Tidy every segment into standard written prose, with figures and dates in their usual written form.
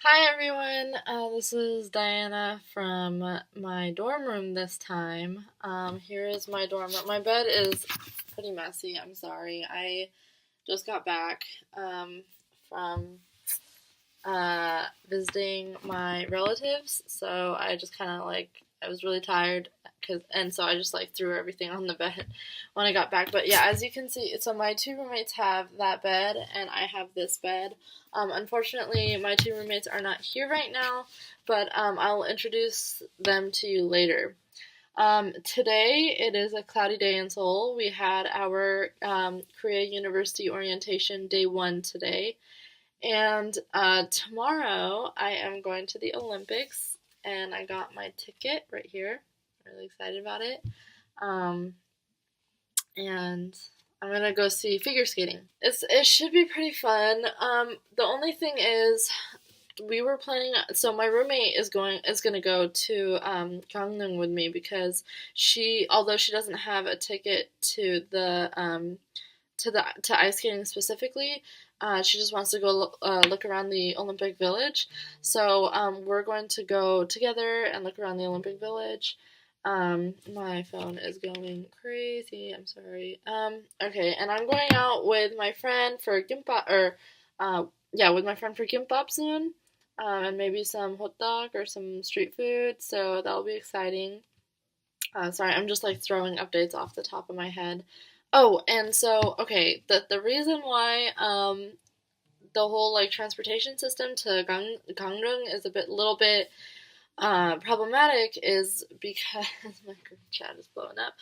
Hi everyone, this is Diana from my dorm room this time. Here is my dorm room. My bed is pretty messy, I'm sorry. I just got back from visiting my relatives, so I just kind of I was really tired, and so I just threw everything on the bed when I got back. But yeah, as you can see, so my two roommates have that bed, and I have this bed. Unfortunately, my two roommates are not here right now, but I'll introduce them to you later. Today it is a cloudy day in Seoul. We had our Korea University orientation day one today. And tomorrow I am going to the Olympics, and I got my ticket right here. I'm really excited about it. Um, and I'm gonna go see figure skating. It should be pretty fun. The only thing is, we were planning. So my roommate is gonna go to Gangneung with me because although she doesn't have a ticket to ice skating specifically. She just wants to go look around the Olympic Village. So we're going to go together and look around the Olympic Village. My phone is going crazy. I'm sorry. Okay, and I'm going out with my friend for gimbap, with my friend for gimbap soon, and maybe some hot dog or some street food. So that'll be exciting. Sorry, I'm just throwing updates off the top of my head. Oh, and so okay, the reason why the whole transportation system to Gangneung is a little bit problematic is because my group chat is blowing up.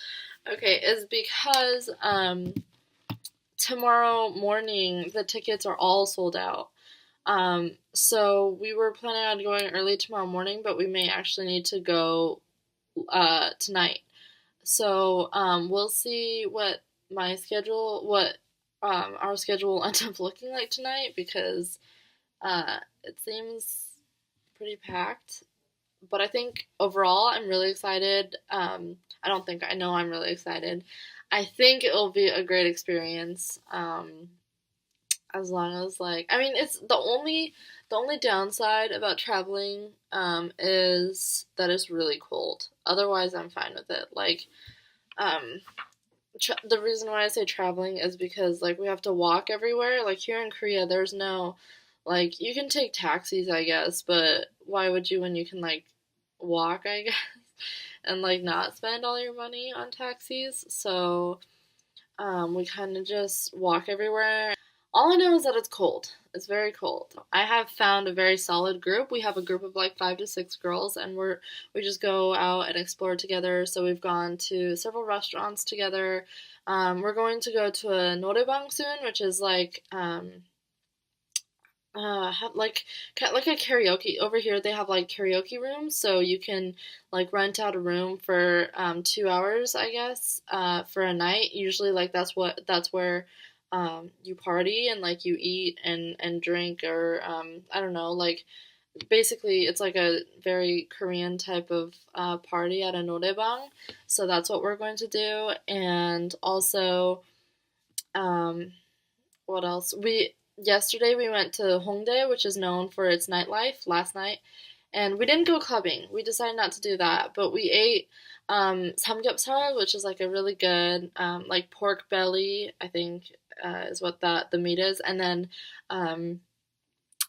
Okay, is because tomorrow morning the tickets are all sold out. So we were planning on going early tomorrow morning, but we may actually need to go tonight. So we'll see what our schedule will end up looking like tonight because it seems pretty packed. But I think overall, I'm really excited. I don't think I know I'm really excited. I think it will be a great experience. As long as I mean, it's the only downside about traveling is that it's really cold. Otherwise, I'm fine with it. Um, the reason why I say traveling is because we have to walk everywhere. Like here in Korea, there's no you can take taxis, I guess, but why would you when you can walk, I guess, and not spend all your money on taxis? So we kind of just walk everywhere. All I know is that it's cold. It's very cold. I have found a very solid group. We have a group of 5 to 6 girls, and we just go out and explore together. So we've gone to several restaurants together. We're going to go to a noraebang soon, which is like a karaoke. Over here they have karaoke rooms, so you can rent out a room for 2 hours, I guess, for a night. Usually that's where you party and you eat and drink, or I don't know, basically it's like a very Korean type of party at a noraebang. So that's what we're going to do. And also, um, what else? We Yesterday we went to Hongdae, which is known for its nightlife. Last night, and we didn't go clubbing. We decided not to do that, but we ate samgyeopsal, which is a really good pork belly. I think is what the meat is, and then um,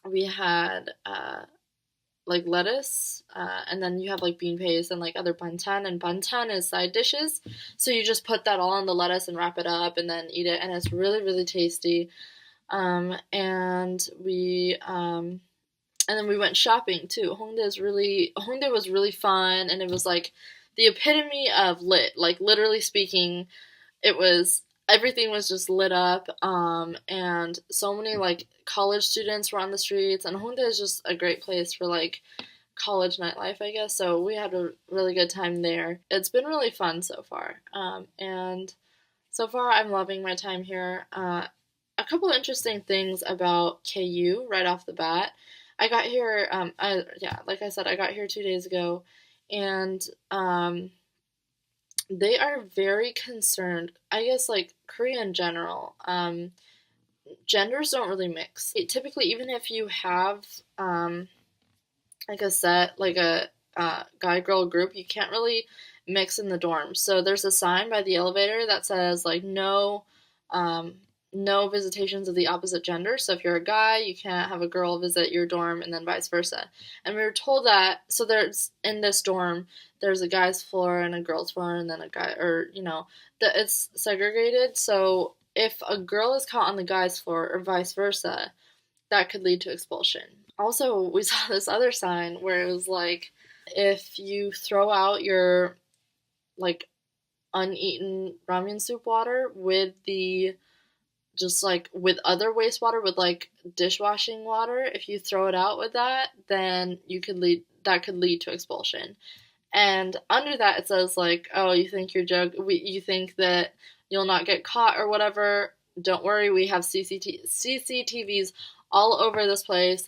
we had lettuce, and then you have bean paste and other banchan, and banchan is side dishes. So you just put that all on the lettuce and wrap it up, and then eat it, and it's really really tasty. And then we went shopping too. Hongdae was really fun, and it was the epitome of lit. Literally speaking, it was everything was just lit up. And so many college students were on the streets, and Hongdae is just a great place for college nightlife, I guess. So we had a really good time there. It's been really fun so far. And so far I'm loving my time here. A couple of interesting things about KU right off the bat. I got here, like I said, I got here 2 days ago, and they are very concerned. I guess Korea in general, genders don't really mix. Typically, even if you have like a set, like a guy girl group, you can't really mix in the dorms. So there's a sign by the elevator that says like um, no visitations of the opposite gender. So if you're a guy, you can't have a girl visit your dorm, and then vice versa. And we were told that. So there's in this dorm, there's a guy's floor and a girl's floor, and then a guy, or that it's segregated. So if a girl is caught on the guy's floor or vice versa, that could lead to expulsion. Also, we saw this other sign where it was like, if you throw out your like uneaten ramen soup water with the just like with other wastewater, with like dishwashing water, if you throw it out with that, then that could lead to expulsion. And under that it says like, oh, you think you think that you'll not get caught or whatever. Don't worry, we have CCTVs all over this place.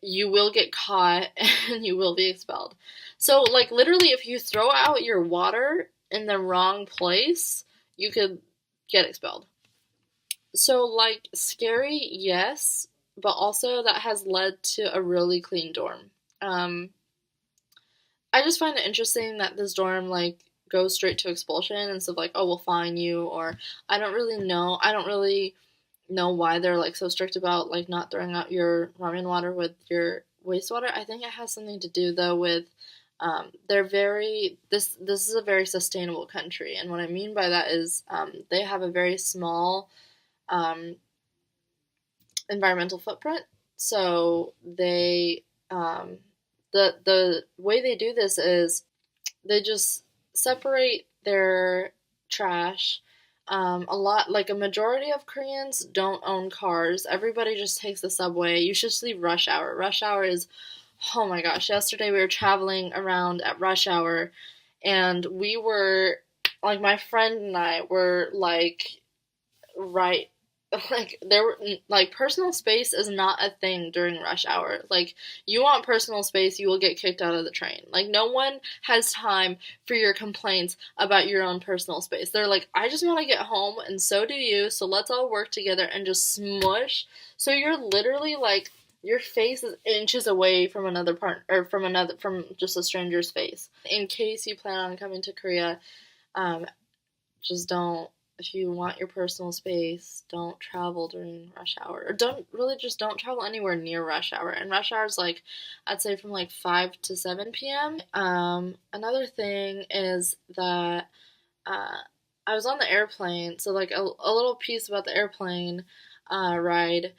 You will get caught and you will be expelled. So like literally, if you throw out your water in the wrong place, you could get expelled. So like scary, yes, but also that has led to a really clean dorm. Um, I just find it interesting that this dorm like goes straight to expulsion instead of like, oh, we'll fine you, or I don't really know. I don't really know why they're like so strict about like not throwing out your ramen water with your wastewater. I think it has something to do though with they're very this is a very sustainable country, and what I mean by that is they have a very small um, environmental footprint. So they the way they do this is they just separate their trash. A lot, like a majority of Koreans don't own cars. Everybody just takes the subway. You should see rush hour. Rush hour is, oh my gosh, yesterday we were traveling around at rush hour, and we were, like, my friend and I were, like, right like there were like personal space is not a thing during rush hour. Like you want personal space, you will get kicked out of the train. Like no one has time for your complaints about your own personal space. They're like, I just want to get home and so do you, so let's all work together and just smush. So you're literally like your face is inches away from another part or from just a stranger's face. In case you plan on coming to Korea, um, just don't, if you want your personal space, don't travel during rush hour. Or don't travel anywhere near rush hour. And rush hour is like, I'd say from like 5 to 7 p.m. Another thing is that uh, I was on the airplane, so like a little piece about the airplane ride.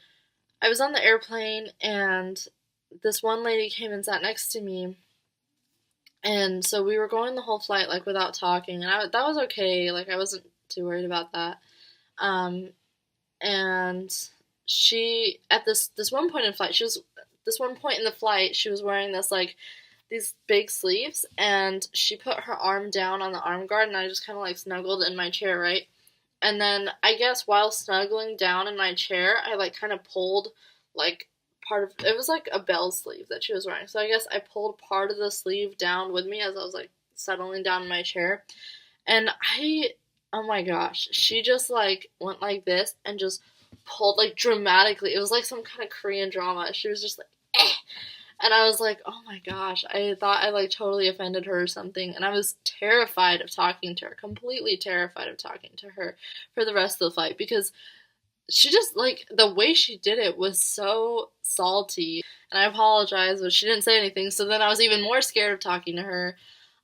I was on the airplane and this one lady came and sat next to me, and so we were going the whole flight like without talking, and that was okay. Like I wasn't too worried about that. Um, and she at this one point in flight, she was this one point in the flight, she was wearing this like these big sleeves, and she put her arm down on the arm guard, and I just kind of like snuggled in my chair, right? And then I guess while snuggling down in my chair, I like kind of pulled like part of it was like a bell sleeve that she was wearing. So I guess I pulled part of the sleeve down with me as I was like settling down in my chair. And oh my gosh, she just like went like this and just pulled like dramatically. It was like some kind of Korean drama. She was just like, eh. And I was like, oh my gosh, I thought I like totally offended her or something. And I was terrified of talking to her, completely terrified of talking to her for the rest of the flight because she just like the way she did it was so salty. And I apologized, but she didn't say anything. So then I was even more scared of talking to her.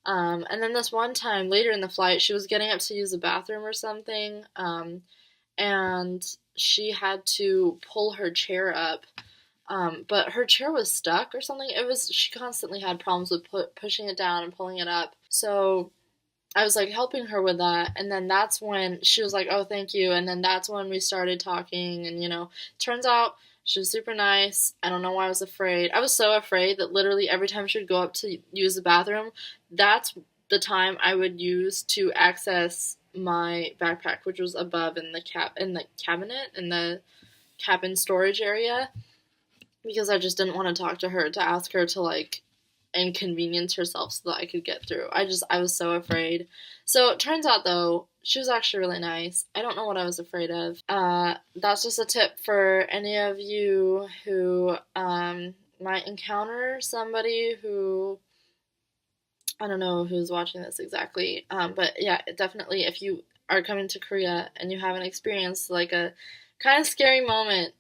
And then this one time later in the flight, she was getting up to use the bathroom or something, and she had to pull her chair up, but her chair was stuck or something. She constantly had problems with pushing it down and pulling it up. So I was like helping her with that, and then that's when she was like, "Oh, thank you." And then that's when we started talking, and turns out she was super nice. I don't know why I was afraid. I was so afraid that literally every time she would go up to use the bathroom, that's the time I would use to access my backpack, which was above in the cabinet in the cabin storage area, because I just didn't want to talk to her to ask her to like inconvenience herself so that I could get through. I was so afraid. So it turns out though, she was actually really nice. I don't know what I was afraid of. That's just a tip for any of you who might encounter somebody who, I don't know who's watching this exactly, but yeah, definitely if you are coming to Korea and you haven't experienced like a kind of scary moment,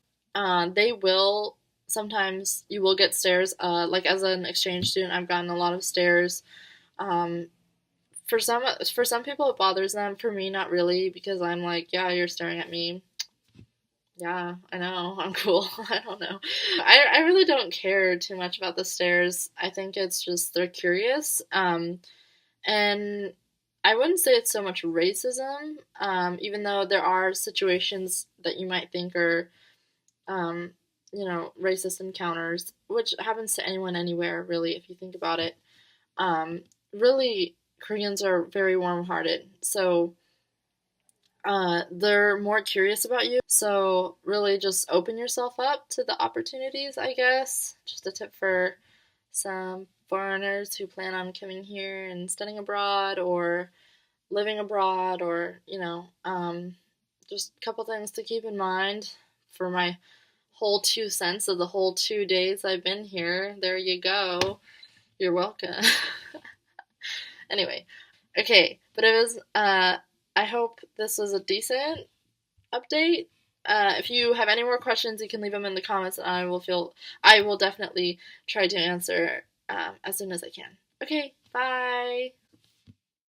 they will sometimes you will get stares. Like as an exchange student, I've gotten a lot of stares. Um, for some people it bothers them. For me, not really because I'm like, yeah, you're staring at me. Yeah, I know. I'm cool. I don't know. I really don't care too much about the stares. I think it's just they're curious. And I wouldn't say it's so much racism, even though there are situations that you might think are, um, racist encounters, which happens to anyone anywhere, really, if you think about it. Um, Really, Koreans are very warm hearted. So they're more curious about you. So really just open yourself up to the opportunities, I guess. Just a tip for some foreigners who plan on coming here and studying abroad or living abroad or, just a couple things to keep in mind for my whole 2 cents of the whole 2 days I've been here. There you go. You're welcome. Anyway, okay, but I hope this was a decent update. If you have any more questions, you can leave them in the comments, and I will definitely try to answer as soon as I can. Okay, bye.